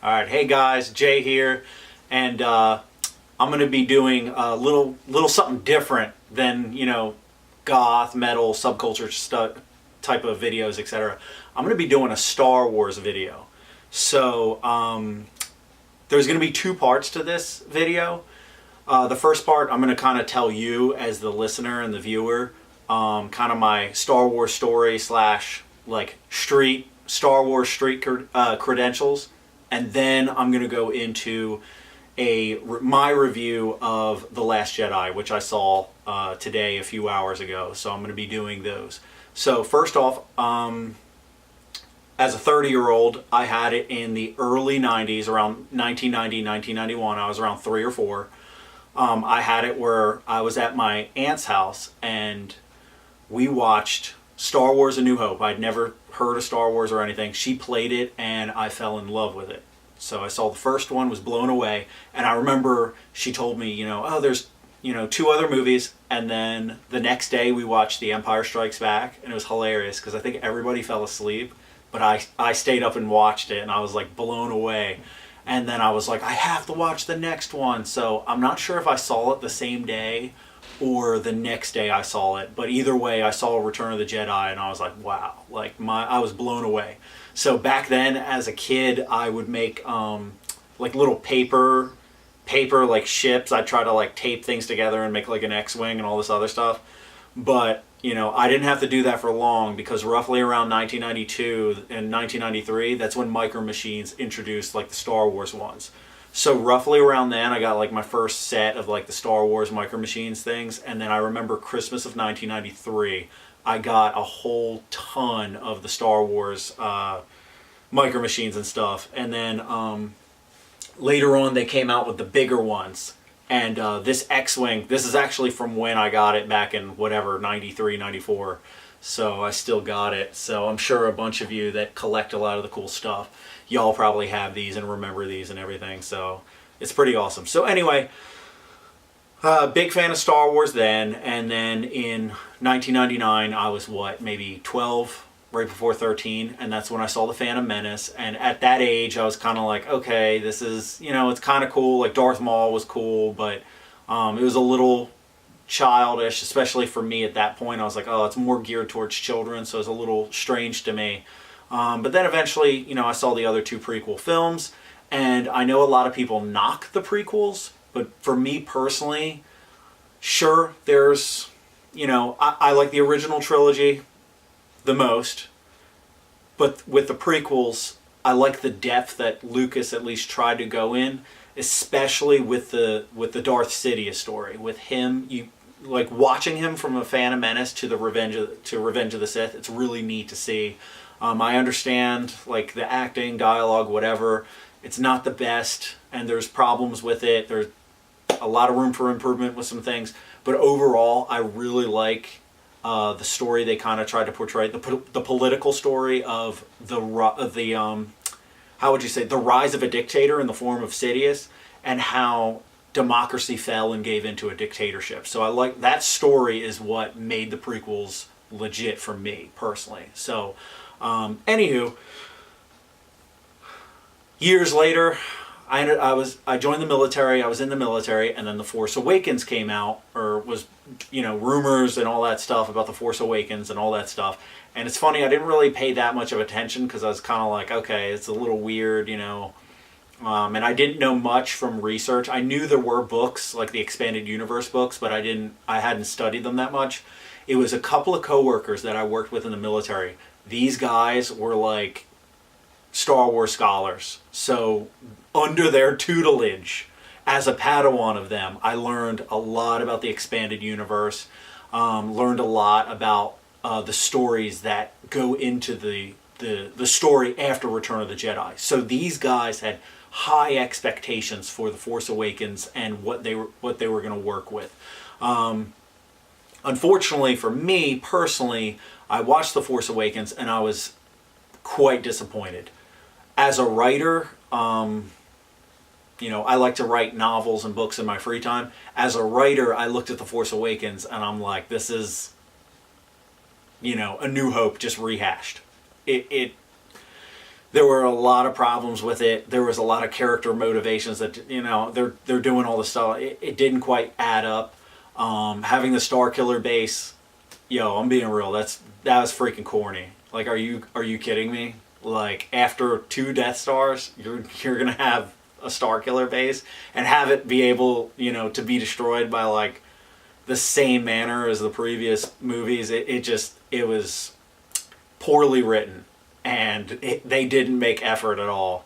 All right, hey guys, Jay here, and I'm going to be doing a little something different than goth, metal, subculture stuff, type of videos, etc. I'm going to be doing a Star Wars video. So there's going to be two parts to this video. The first part, I'm going to kind of tell you as the listener and the viewer, kind of my Star Wars story slash like Star Wars street credentials. And then I'm going to go into my review of The Last Jedi, which I saw today a few hours ago. So I'm going to be doing those. So first off, as a 30-year-old, I had it in the early 90s, around 1990, 1991. I was around 3 or 4. I had it where I was at my aunt's house and we watched Star Wars A New Hope. I'd never heard of Star Wars or anything. She played it and I fell in love with it. So I saw the first one, was blown away, and I remember she told me, there's 2 other movies, and then the next day we watched The Empire Strikes Back, and it was hilarious because I think everybody fell asleep, but I stayed up and watched it and I was like blown away. And then I was like, I have to watch the next one. So I'm not sure if I saw it the same day or the next day I saw it, but either way I saw Return of the Jedi and I was like, wow, I was blown away. So back then as a kid I would make like little paper like ships. I'd try to like tape things together and make like an X-Wing and all this other stuff. But I didn't have to do that for long because roughly around 1992 and 1993, that's when Micro Machines introduced like the Star Wars ones. So roughly around then, I got like my first set of like the Star Wars Micro Machines things. And then I remember Christmas of 1993, I got a whole ton of the Star Wars Micro Machines and stuff. And then later on, they came out with the bigger ones. And this X-Wing, this is actually from when I got it back in whatever, 93, 94. So I still got it. So I'm sure a bunch of you that collect a lot of the cool stuff, y'all probably have these and remember these and everything. So it's pretty awesome. So anyway, big fan of Star Wars then. And then in 1999, I was maybe 12, right before 13, and that's when I saw The Phantom Menace. And at that age I was kind of like, okay, this is, it's kind of cool. Like Darth Maul was cool, but it was a little childish, especially for me at that point. I was like, oh, it's more geared towards children, so it's a little strange to me. But then eventually, I saw the other 2 prequel films, and I know a lot of people knock the prequels, but for me personally, sure, there's, I like the original trilogy the most, but with the prequels I like the depth that Lucas at least tried to go in, especially with the Darth Sidious story. With him, you like watching him from a Phantom Menace to the Revenge of the Sith. It's really neat to see. I understand like the acting, dialogue, whatever, it's not the best and there's problems with it. There's a lot of room for improvement with some things, but overall I really like the story they kind of tried to portray, the political story of how would you say, the rise of a dictator in the form of Sidious, and how democracy fell and gave into a dictatorship. So I like that story, is what made the prequels legit for me personally. So anywho, years later, I joined the military. I was in the military, and then The Force Awakens came out, or was, rumors and all that stuff about The Force Awakens and all that stuff. And it's funny, I didn't really pay that much of attention because I was kind of like, okay, it's a little weird, and I didn't know much from research. I knew there were books, like the Expanded Universe books, but I hadn't studied them that much. It was a couple of coworkers that I worked with in the military. These guys were like Star Wars scholars. So under their tutelage, as a Padawan of them, I learned a lot about the Expanded Universe, learned a lot about the stories that go into the story after Return of the Jedi. So these guys had high expectations for The Force Awakens and what they were going to work with. Unfortunately for me personally, I watched The Force Awakens and I was quite disappointed. As a writer, I like to write novels and books in my free time. As a writer, I looked at The Force Awakens and I'm like, this is, A New Hope just rehashed. there were a lot of problems with it. There was a lot of character motivations that, you know, they're doing all this stuff. It didn't quite add up. Having the Star Killer base, yo, I'm being real. That was freaking corny. Like, are you kidding me? Like, after 2 Death Stars, you're gonna have a Star Killer base and have it be able, you know, to be destroyed by like the same manner as the previous movies. It was poorly written, and they didn't make effort at all.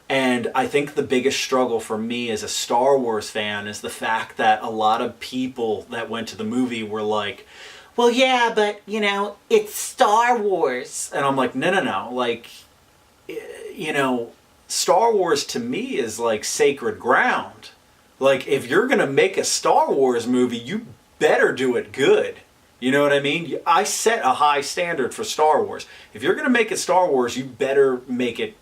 And I think the biggest struggle for me as a Star Wars fan is the fact that a lot of people that went to the movie were like, well, yeah, but, you know, it's Star Wars. And I'm like, no. Like, you know, Star Wars to me is like sacred ground. Like, if you're going to make a Star Wars movie, you better do it good. You know what I mean? I set a high standard for Star Wars. If you're going to make it Star Wars, you better make it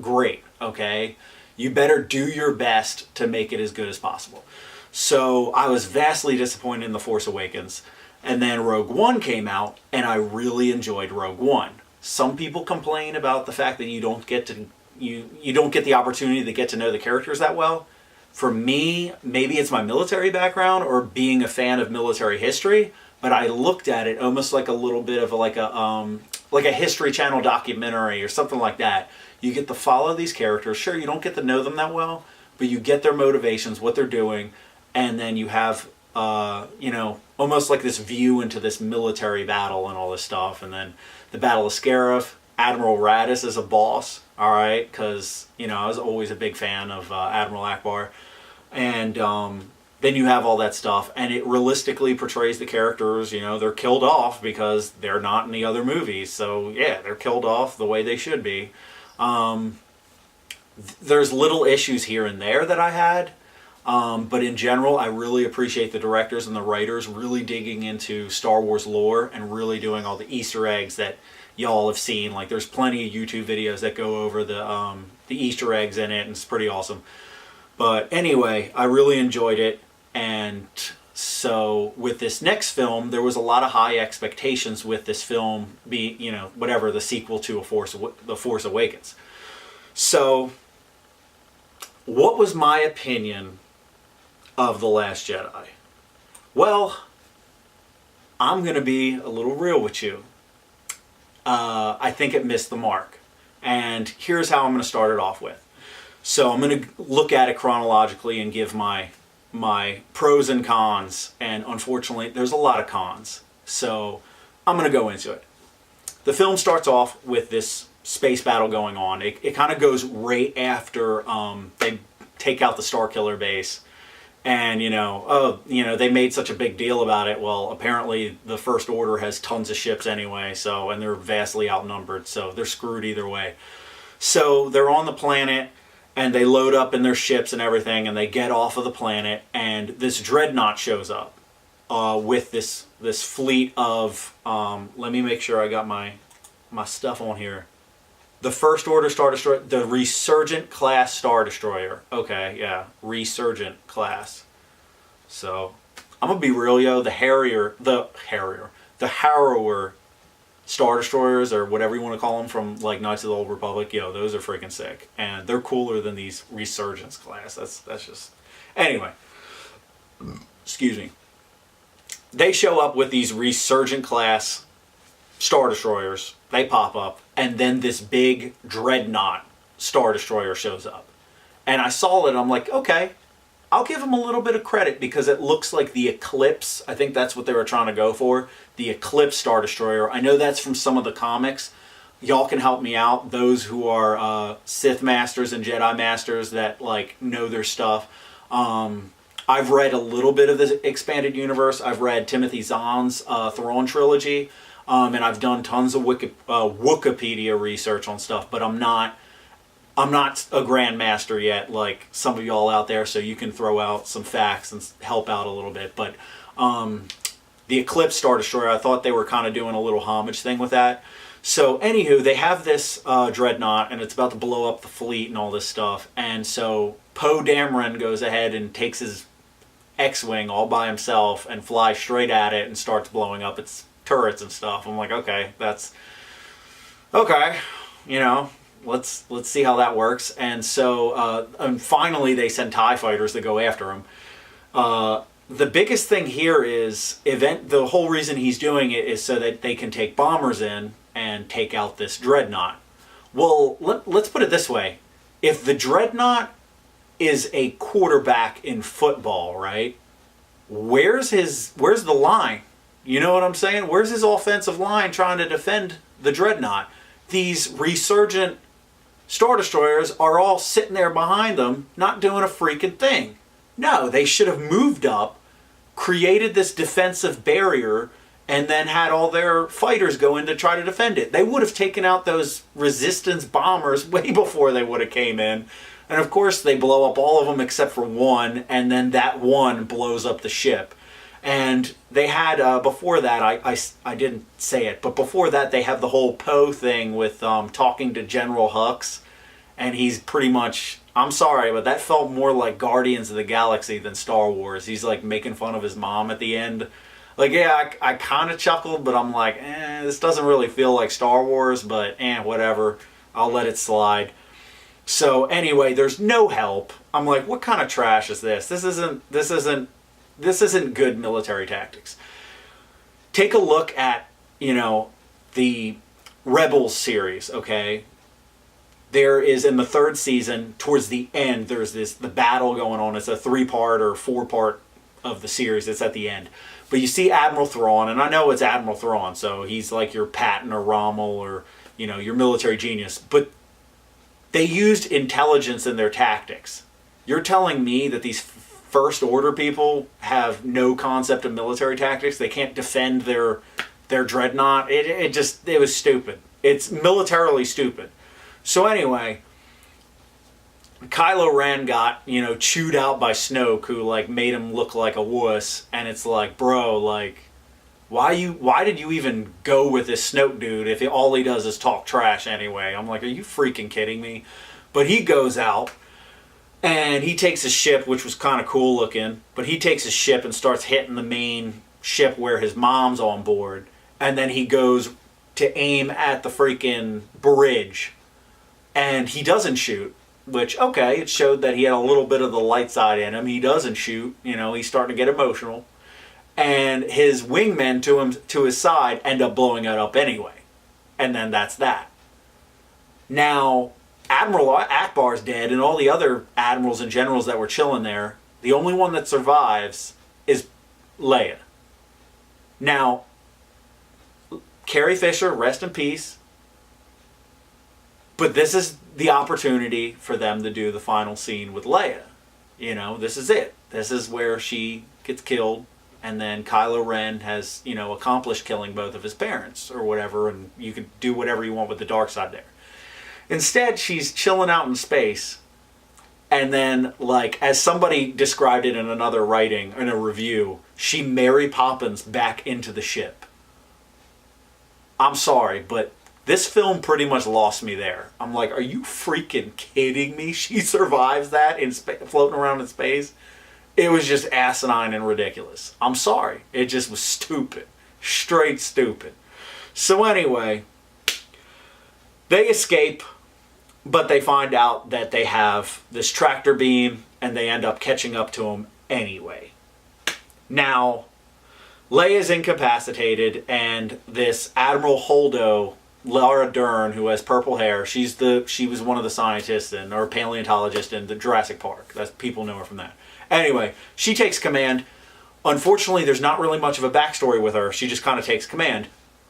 great, okay? You better do your best to make it as good as possible. So I was vastly disappointed in The Force Awakens. And then Rogue One came out, and I really enjoyed Rogue One. Some people complain about the fact that you don't get the opportunity to get to know the characters that well. For me, maybe it's my military background or being a fan of military history, but I looked at it almost like a little bit of like a History Channel documentary or something like that. You get to follow these characters. Sure, you don't get to know them that well, but you get their motivations, what they're doing, and then you have you know, almost like this view into this military battle and all this stuff. And then the Battle of Scarif, Admiral Raddus is a boss, all right, because, you know, I was always a big fan of Admiral Akbar. And then you have all that stuff, and it realistically portrays the characters. You know, they're killed off because they're not in the other movies. So, yeah, they're killed off the way they should be. There's little issues here and there that I had. But in general, I really appreciate the directors and the writers really digging into Star Wars lore and really doing all the Easter eggs that y'all have seen. Like, there's plenty of YouTube videos that go over the Easter eggs in it, and it's pretty awesome. But anyway, I really enjoyed it, and so with this next film, there was a lot of high expectations with this film being, you know, whatever, the sequel to The Force Awakens. So, what was my opinion of The Last Jedi? Well, I'm going to be a little real with you. I think it missed the mark. And here's how I'm going to start it off with. So I'm going to look at it chronologically and give my pros and cons. And unfortunately, there's a lot of cons. So I'm going to go into it. The film starts off with this space battle going on. It kind of goes right after they take out the Starkiller base. And, you know, they made such a big deal about it. Well, apparently the First Order has tons of ships anyway, and they're vastly outnumbered, so they're screwed either way. So they're on the planet, and they load up in their ships and everything, and they get off of the planet, and this dreadnought shows up with this fleet of, let me make sure I got my stuff on here. The First Order Star Destroyer, the Resurgent class Star Destroyer. Okay, yeah, Resurgent class. So, I'm gonna be real, yo. The Harrower Star Destroyers, or whatever you want to call them, from like Knights of the Old Republic, yo, those are freaking sick, and they're cooler than these Resurgence class. That's just anyway. Excuse me. They show up with these Resurgent class Star Destroyers. They pop up, and then this big dreadnought Star Destroyer shows up. And I saw it, I'm like, okay, I'll give them a little bit of credit because it looks like the Eclipse. I think that's what they were trying to go for. The Eclipse Star Destroyer. I know that's from some of the comics. Y'all can help me out. Those who are Sith Masters and Jedi Masters that like know their stuff. I've read a little bit of the expanded universe. I've read Timothy Zahn's Thrawn trilogy. And I've done tons of Wikipedia research on stuff, but I'm not a grandmaster yet, like some of y'all out there. So you can throw out some facts and help out a little bit. But the Eclipse Star Destroyer, I thought they were kind of doing a little homage thing with that. So anywho, they have this dreadnought, and it's about to blow up the fleet and all this stuff. And so Poe Dameron goes ahead and takes his X-Wing all by himself and flies straight at it and starts blowing up its turrets and stuff. I'm like, okay, that's okay, you know, let's see how that works. And so and finally they send TIE fighters to go after him. The biggest thing here is the whole reason he's doing it is so that they can take bombers in and take out this dreadnought. Well, let's put it this way. If the dreadnought is a quarterback in football, right? Where's the line? You know what I'm saying? Where's his offensive line trying to defend the dreadnought? These resurgent Star Destroyers are all sitting there behind them, not doing a freaking thing. No, they should have moved up, created this defensive barrier, and then had all their fighters go in to try to defend it. They would have taken out those resistance bombers way before they would have came in. And of course they blow up all of them except for one, and then that one blows up the ship. And they had, before that, I didn't say it, but before that they have the whole Poe thing with talking to General Hux. And he's pretty much, I'm sorry, but that felt more like Guardians of the Galaxy than Star Wars. He's like making fun of his mom at the end. Like, yeah, I kind of chuckled, but I'm like, this doesn't really feel like Star Wars, but whatever. I'll let it slide. So anyway, there's no help. I'm like, what kind of trash is this? This isn't good military tactics. Take a look at, the Rebels series, okay? There is, in the third season, towards the end, there's the battle going on. It's a 3-part or 4-part of the series. It's at the end. But you see Admiral Thrawn, and I know it's Admiral Thrawn, so he's like your Patton or Rommel or, your military genius. But they used intelligence in their tactics. You're telling me that these First Order people have no concept of military tactics? They can't defend their dreadnought? It was stupid. It's militarily stupid. So anyway, Kylo Ren got, chewed out by Snoke, who made him look like a wuss, and it's like, bro, why did you even go with this Snoke dude if all he does is talk trash anyway? I'm like, are you freaking kidding me? But he goes out and he takes a ship, which was kind of cool looking, but he takes a ship and starts hitting the main ship where his mom's on board, and then he goes to aim at the freaking bridge, and he doesn't shoot. Which, okay, it showed that he had a little bit of the light side in him. He doesn't shoot, he's starting to get emotional. And his wingmen to his side end up blowing it up anyway. And then that's that. Now, Admiral Akbar's dead, and all the other admirals and generals that were chilling there, the only one that survives is Leia. Now, Carrie Fisher, rest in peace. But this is the opportunity for them to do the final scene with Leia. This is it. This is where she gets killed, and then Kylo Ren has, accomplished killing both of his parents or whatever, and you can do whatever you want with the dark side there. Instead, she's chilling out in space, and then, as somebody described it in another writing, in a review, she Mary Poppins back into the ship. I'm sorry, but this film pretty much lost me there. I'm like, are you freaking kidding me? She survives that floating around in space? It was just asinine and ridiculous. I'm sorry. It just was stupid. Straight stupid. So anyway, they escape, but they find out that they have this tractor beam, and they end up catching up to them anyway. Now, Leia's incapacitated, and this Admiral Holdo, Laura Dern, who has purple hair, she was one of the scientists or paleontologists in the Jurassic Park. People know her from that. Anyway, she takes command. Unfortunately, there's not really much of a backstory with her. She just kind of takes command.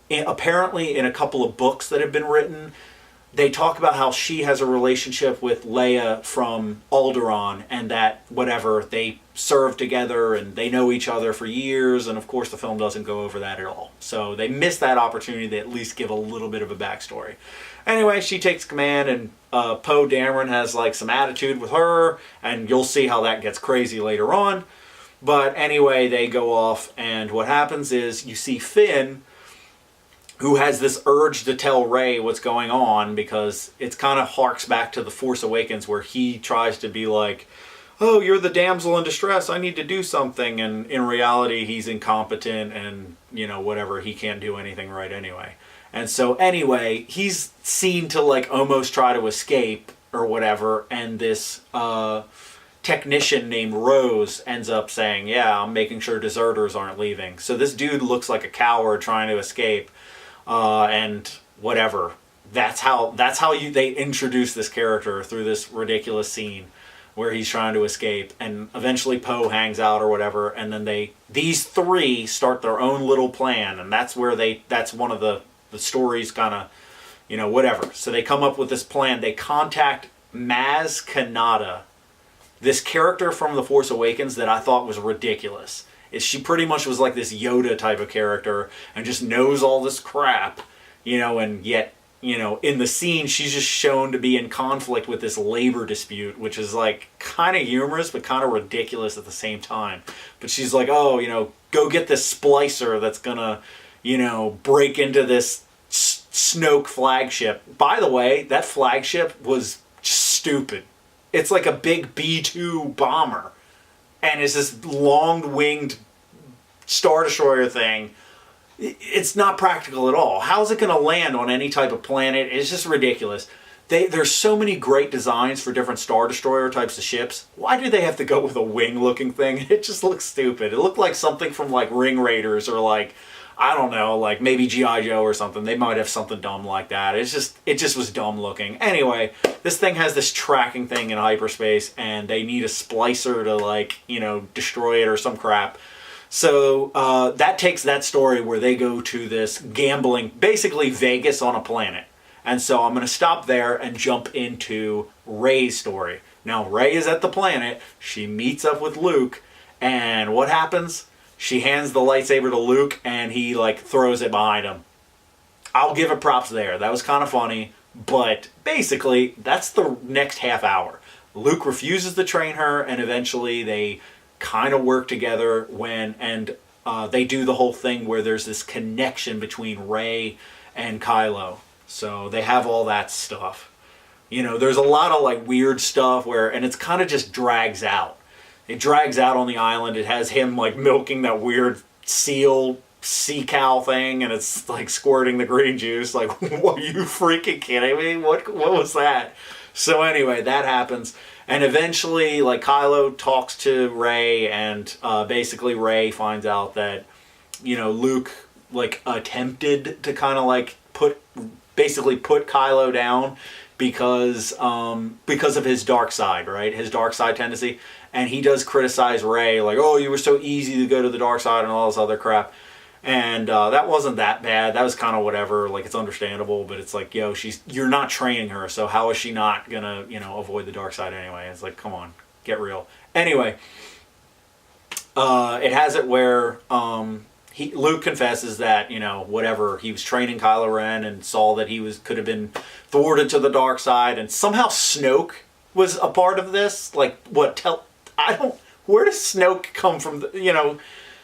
And apparently, in a couple of books that have been written, they talk about how she has a relationship with Leia from Alderaan, and that they served together and they know each other for years, and of course the film doesn't go over that at all. So they missed that opportunity to at least give a little bit of a backstory. Anyway, she takes command, and Poe Dameron has some attitude with her, and you'll see how that gets crazy later on. But anyway, they go off, and what happens is you see Finn, who has this urge to tell Rey what's going on, because it kind of harks back to The Force Awakens, where he tries to be like, oh, you're the damsel in distress, I need to do something, and in reality he's incompetent and, whatever, he can't do anything right anyway. And so anyway, he's seen to like almost try to escape or whatever, and this technician named Rose ends up saying, yeah, I'm making sure deserters aren't leaving. So this dude looks like a coward trying to escape, and whatever. That's how they introduce this character through this ridiculous scene where he's trying to escape, and eventually Poe hangs out or whatever, and then these three start their own little plan, and that's one of the stories kind of, whatever. So they come up with this plan. They contact Maz Kanata, this character from The Force Awakens that I thought was ridiculous. She pretty much was like this Yoda type of character and just knows all this crap, and yet, in the scene, she's just shown to be in conflict with this labor dispute, which is like kind of humorous, but kind of ridiculous at the same time. But she's like, oh, go get this splicer that's gonna, break into this Snoke flagship. By the way, that flagship was stupid. It's like a big B-2 bomber. And it's this long-winged Star Destroyer thing. It's not practical at all. How's it going to land on any type of planet? It's just ridiculous. There's so many great designs for different Star Destroyer types of ships. Why do they have to go with a wing-looking thing? It just looks stupid. It looked like something from like Ring Raiders or like, I don't know, like maybe G.I. Joe or something. They might have something dumb like that. It just was dumb looking. Anyway, this thing has this tracking thing in hyperspace, and they need a splicer to like, destroy it or some crap. So that takes that story where they go to this gambling, basically Vegas on a planet. And so I'm going to stop there and jump into Rey's story. Now, Rey is at the planet. She meets up with Luke, and what happens? She hands the lightsaber to Luke, and he like throws it behind him. I'll give it props there. That was kind of funny, but basically that's the next half hour. Luke refuses to train her, and eventually they kind of work together they do the whole thing where there's this connection between Rey and Kylo. So they have all that stuff. There's a lot of like weird stuff and it's kind of just drags out. It drags out on the island. It has him like milking that weird sea cow thing, and it's like squirting the green juice. Like, what, are you freaking kidding me? What was that? So anyway, that happens. And eventually, like, Kylo talks to Rey, and basically Rey finds out that, Luke, like, attempted to kind of, like, put Kylo down because of his dark side, right? His dark side tendency. And he does criticize Rey, like, oh, you were so easy to go to the dark side and all this other crap. And that wasn't that bad. That was kind of whatever. Like, it's understandable, but it's like, you're not training her, so how is she not gonna, avoid the dark side anyway? It's like, come on, get real. Anyway, it has it where Luke confesses that, whatever, he was training Kylo Ren and saw that he could have been thwarted to the dark side, and somehow Snoke was a part of this. Like, where does Snoke come from?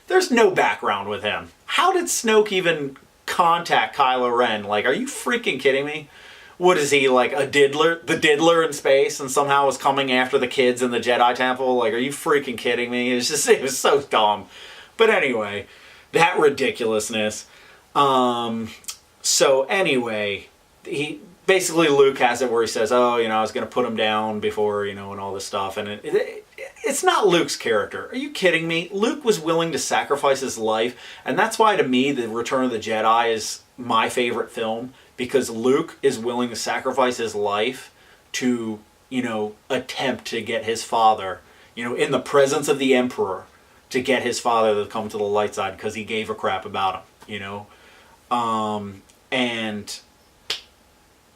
There's no background with him. How did Snoke even contact Kylo Ren? Like, are you freaking kidding me? What is he, like a diddler? The diddler in space, and somehow was coming after the kids in the Jedi Temple? Like, are you freaking kidding me? It was so dumb. But anyway, that ridiculousness. So anyway, basically Luke has it where he says, oh, I was going to put him down before, and all this stuff. And it's not Luke's character. Are you kidding me? Luke was willing to sacrifice his life. And that's why, to me, The Return of the Jedi is my favorite film. Because Luke is willing to sacrifice his life to, attempt to get his father, in the presence of the Emperor, to get his father to come to the light side because he gave a crap about him, and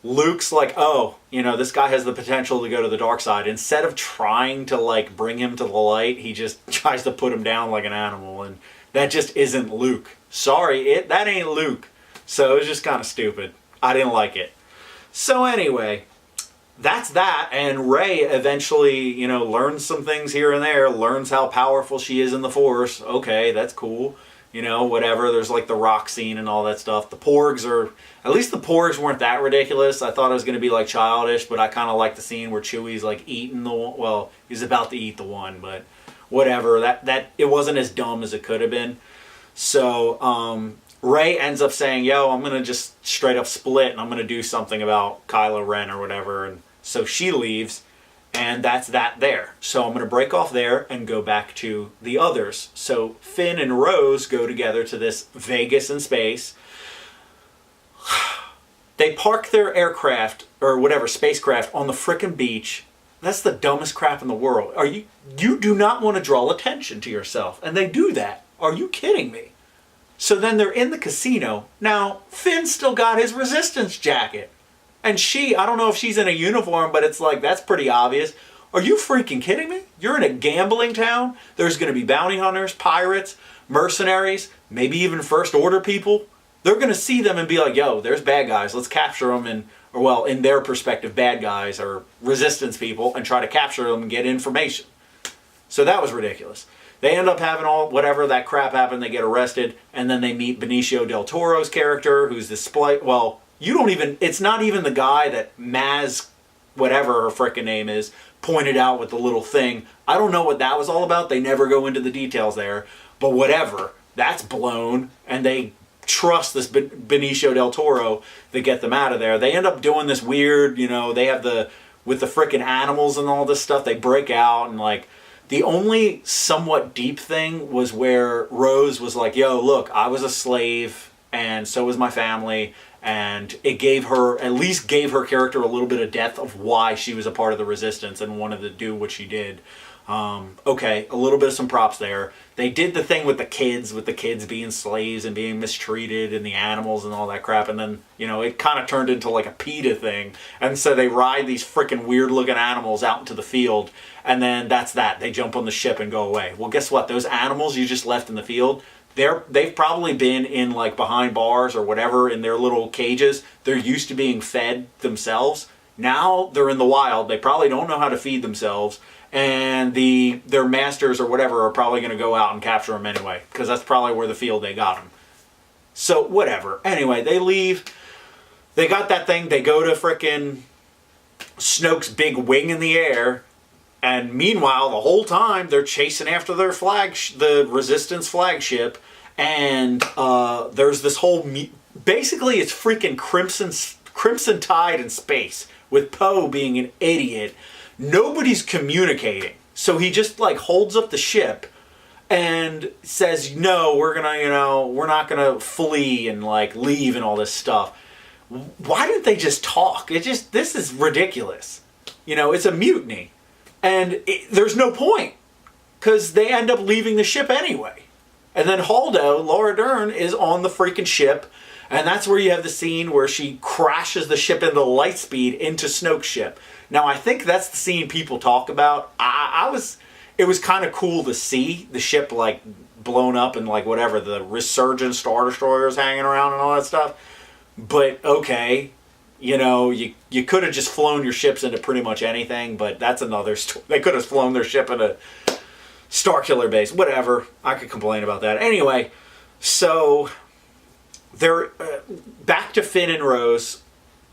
Luke's like, oh, this guy has the potential to go to the dark side. Instead of trying to, like, bring him to the light, he just tries to put him down like an animal. And that just isn't Luke. Sorry, that ain't Luke. So it was just kind of stupid. I didn't like it. So anyway, that's that. And Rey eventually, learns some things here and there. Learns how powerful she is in the Force. Okay, that's cool. Whatever. There's like the rock scene and all that stuff. The Porgs weren't that ridiculous. I thought it was going to be like childish, but I kind of like the scene where Chewie's like eating he's about to eat the one, but whatever. That it wasn't as dumb as it could have been. So, Rey ends up saying, yo, I'm going to just straight up split and I'm going to do something about Kylo Ren or whatever. And so she leaves, and that's that there. So I'm going to break off there and go back to the others. So Finn and Rose go together to this Vegas in space. They park their aircraft or whatever, spacecraft on the frickin' beach. That's the dumbest crap in the world. You do not want to draw attention to yourself. And they do that. Are you kidding me? So then they're in the casino. Now, Finn still got his resistance jacket. And she, I don't know if she's in a uniform, but it's like, that's pretty obvious. Are you freaking kidding me? You're in a gambling town. There's going to be bounty hunters, pirates, mercenaries, maybe even first order people. They're going to see them and be like, yo, there's bad guys. Let's capture them. And, or well, in their perspective, bad guys or resistance people, and try to capture them and get information. So that was ridiculous. They end up having all, whatever that crap happened, they get arrested, and then they meet Benicio del Toro's character, who's this, well, you don't even, it's not even the guy that Maz, whatever her frickin' name is, pointed out with the little thing. I don't know what that was all about. They never go into the details there, but whatever. That's blown, and they trust this Benicio del Toro to get them out of there. They end up doing this weird, you know, they have the, with the frickin' animals and all this stuff, they break out and like, the only somewhat deep thing was where Rose was like, yo, look, I was a slave and so was my family. And it gave her, at least gave her character a little bit of depth of why she was a part of the resistance and wanted to do what she did. Okay, a little bit of some props there. They did the thing with the kids being slaves and being mistreated and the animals and all that crap. And then, you know, it kind of turned into like a PETA thing. And so they ride these freaking weird looking animals out into the field. And then that's that. They jump on the ship and go away. Well, guess what? Those animals you just left in the field, they've probably been in like behind bars or whatever in their little cages. They're used to being fed themselves. Now they're in the wild. They probably don't know how to feed themselves. And their masters or whatever are probably going to go out and capture them anyway, because that's probably where the field they got them. So whatever. Anyway, they leave. They got that thing. They go to frickin' Snoke's big wing in the air. And meanwhile, the whole time they're chasing after their the Resistance flagship. And there's this whole, basically it's freaking Crimson Tide in space, with Poe being an idiot. Nobody's communicating. So he just like holds up the ship and says, no, we're gonna, you know, we're not gonna flee and like leave and all this stuff. Why didn't they just talk? This is ridiculous. You know, it's a mutiny. And there's no point, because they end up leaving the ship anyway. And then Holdo, Laura Dern, is on the freaking ship, and that's where you have the scene where she crashes the ship into light speed into Snoke's ship. Now, I think that's the scene people talk about. It was kind of cool to see the ship like blown up and like whatever, the resurgent Star Destroyers hanging around and all that stuff. But okay. You know, you could have just flown your ships into pretty much anything, but that's another story. They could have flown their ship into Starkiller Base. Whatever. I could complain about that. Anyway, so they're back to Finn and Rose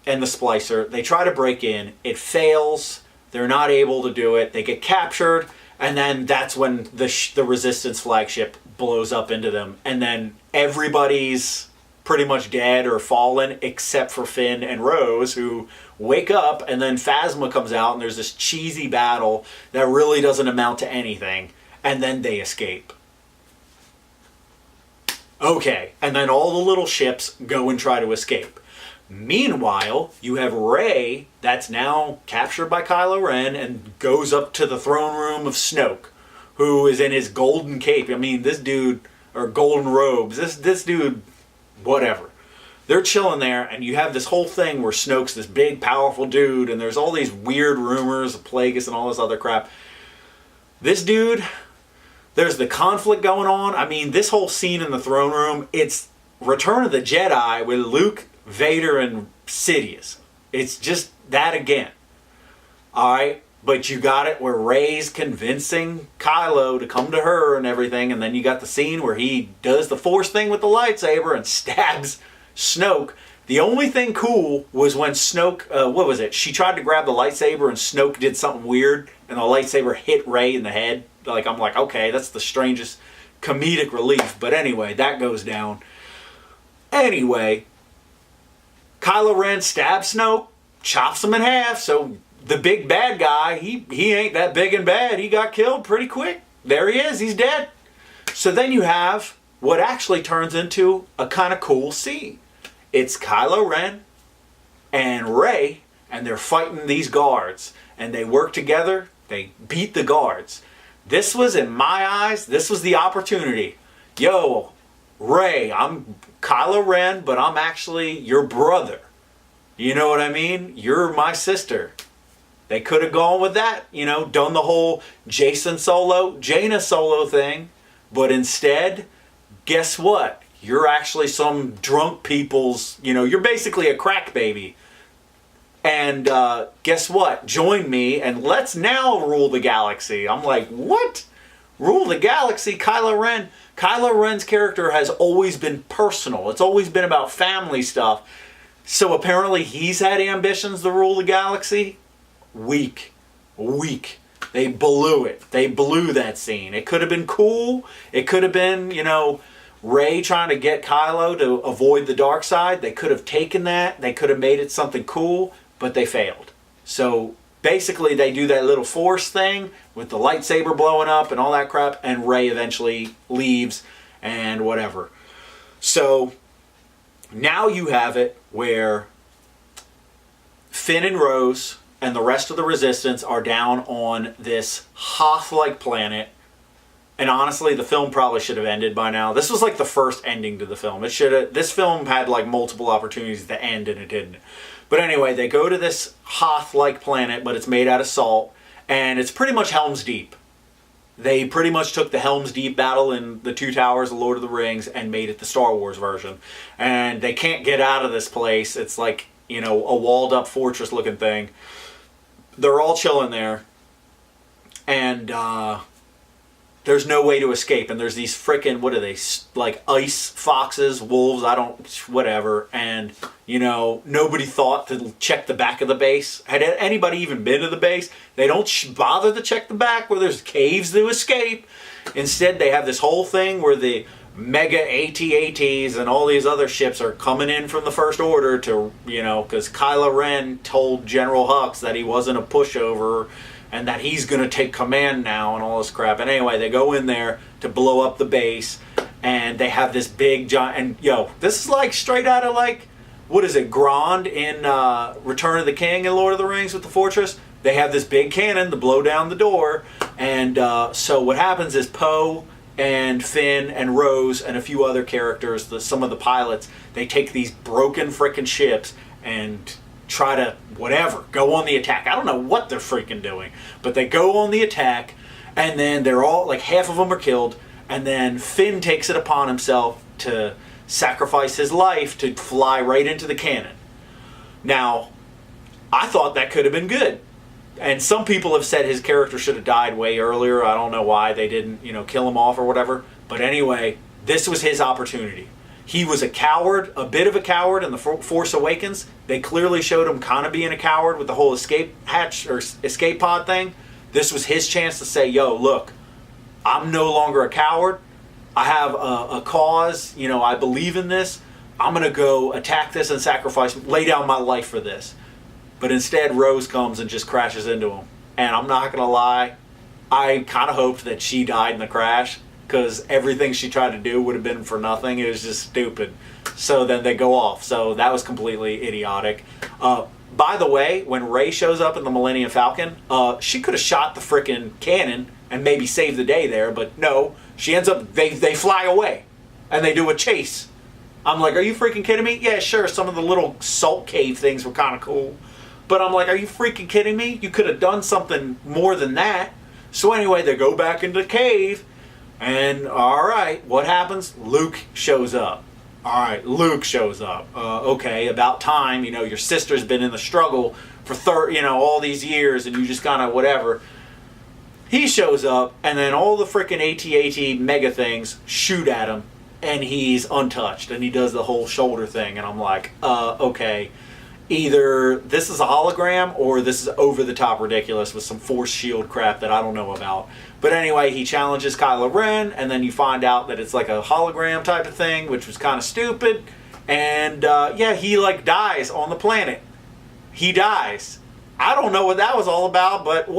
and the Splicer. They try to break in. It fails. They're not able to do it. They get captured, and then that's when the Resistance flagship blows up into them. And then everybody's pretty much dead or fallen except for Finn and Rose, who wake up, and then Phasma comes out and there's this cheesy battle that really doesn't amount to anything, and then they escape. Okay, and then all the little ships go and try to escape. Meanwhile, you have Rey that's now captured by Kylo Ren and goes up to the throne room of Snoke, who is in his golden cape. I mean, this dude, or golden robes, this dude, whatever. They're chilling there, and you have this whole thing where Snoke's this big, powerful dude, and there's all these weird rumors of Plagueis and all this other crap. This dude, there's the conflict going on. I mean, this whole scene in the throne room, it's Return of the Jedi with Luke, Vader, and Sidious. It's just that again. Alright? But you got it where Rey's convincing Kylo to come to her and everything, and then you got the scene where he does the Force thing with the lightsaber and stabs Snoke. The only thing cool was when Snoke, what was it? She tried to grab the lightsaber and Snoke did something weird, and the lightsaber hit Rey in the head. I'm like, okay, that's the strangest comedic relief. But anyway, that goes down. Anyway, Kylo Ren stabs Snoke, chops him in half, so the big bad guy, he ain't that big and bad. He got killed pretty quick. There he is, he's dead. So then you have what actually turns into a kind of cool scene. It's Kylo Ren and Rey, and they're fighting these guards. And they work together, they beat the guards. This was, in my eyes, this was the opportunity. Yo, Rey, I'm Kylo Ren, but I'm actually your brother. You know what I mean? You're my sister. They could have gone with that, you know, done the whole Jaina Solo thing. But instead, guess what? You're actually some drunk people's, you know, you're basically a crack baby. And guess what? Join me and let's now rule the galaxy. I'm like, what? Rule the galaxy? Kylo Ren? Kylo Ren's character has always been personal. It's always been about family stuff. So apparently he's had ambitions to rule the galaxy. Weak. They blew it. They blew that scene. It could have been cool. It could have been, you know, Rey trying to get Kylo to avoid the dark side. They could have taken that. They could have made it something cool, but they failed. So basically they do that little Force thing with the lightsaber blowing up and all that crap, and Rey eventually leaves and whatever. So now you have it where Finn and Rose and the rest of the Resistance are down on this Hoth-like planet. And honestly, the film probably should have ended by now. This was like the first ending to the film. This film had like multiple opportunities to end and it didn't. But anyway, they go to this Hoth-like planet, but it's made out of salt. And it's pretty much Helm's Deep. They pretty much took the Helm's Deep battle in the Two Towers of Lord of the Rings and made it the Star Wars version. And they can't get out of this place. It's like, you know, a walled up fortress looking thing. They're all chilling there. And there's no way to escape. And there's these frickin', what are they, like ice foxes, wolves, whatever. And, you know, nobody thought to check the back of the base. Had anybody even been to the base? They don't bother to check the back where there's caves to escape. Instead, they have this whole thing where the mega AT-ATs and all these other ships are coming in from the First Order to, you know, because Kylo Ren told General Hux that he wasn't a pushover and that he's going to take command now and all this crap. And anyway, they go in there to blow up the base, and they have this big giant, and yo, this is like straight out of like, what is it, Grand in Return of the King in Lord of the Rings with the fortress? They have this big cannon to blow down the door, and so what happens is Poe and Finn and Rose and a few other characters, some of the pilots, they take these broken frickin' ships and try to, whatever, go on the attack. I don't know what they're freaking doing, but they go on the attack, and then they're all, like half of them are killed, and then Finn takes it upon himself to sacrifice his life to fly right into the cannon. Now, I thought that could have been good. And some people have said his character should have died way earlier. I don't know why they didn't, you know, kill him off or whatever. But anyway, this was his opportunity. He was a coward, a bit of a coward in the Force Awakens. They clearly showed him kind of being a coward with the whole escape hatch or escape pod thing. This was his chance to say, yo, look, I'm no longer a coward. I have a cause. You know, I believe in this. I'm going to go attack this and sacrifice, lay down my life for this. But instead, Rose comes and just crashes into him. And I'm not going to lie, I kind of hoped that she died in the crash, because everything she tried to do would have been for nothing. It was just stupid. So then they go off. So that was completely idiotic. By the way, when Rey shows up in the Millennium Falcon, she could have shot the frickin' cannon and maybe saved the day there. But no, she ends up, they fly away. And they do a chase. I'm like, are you freaking kidding me? Yeah, sure, some of the little salt cave things were kind of cool. But I'm like, are you freaking kidding me? You could have done something more than that. So anyway, they go back into the cave. And alright, what happens? Luke shows up. Alright, Luke shows up. Okay, about time. You know, your sister's been in the struggle for all these years, and you just kind of whatever. He shows up, and then all the freaking AT-AT mega things shoot at him, and he's untouched. And he does the whole shoulder thing. And I'm like, okay. Either this is a hologram or this is over-the-top ridiculous with some force shield crap that I don't know about. But anyway, he challenges Kylo Ren, and then you find out that it's like a hologram type of thing, which was kind of stupid. And yeah, he like dies on the planet. He dies. I don't know what that was all about, but what.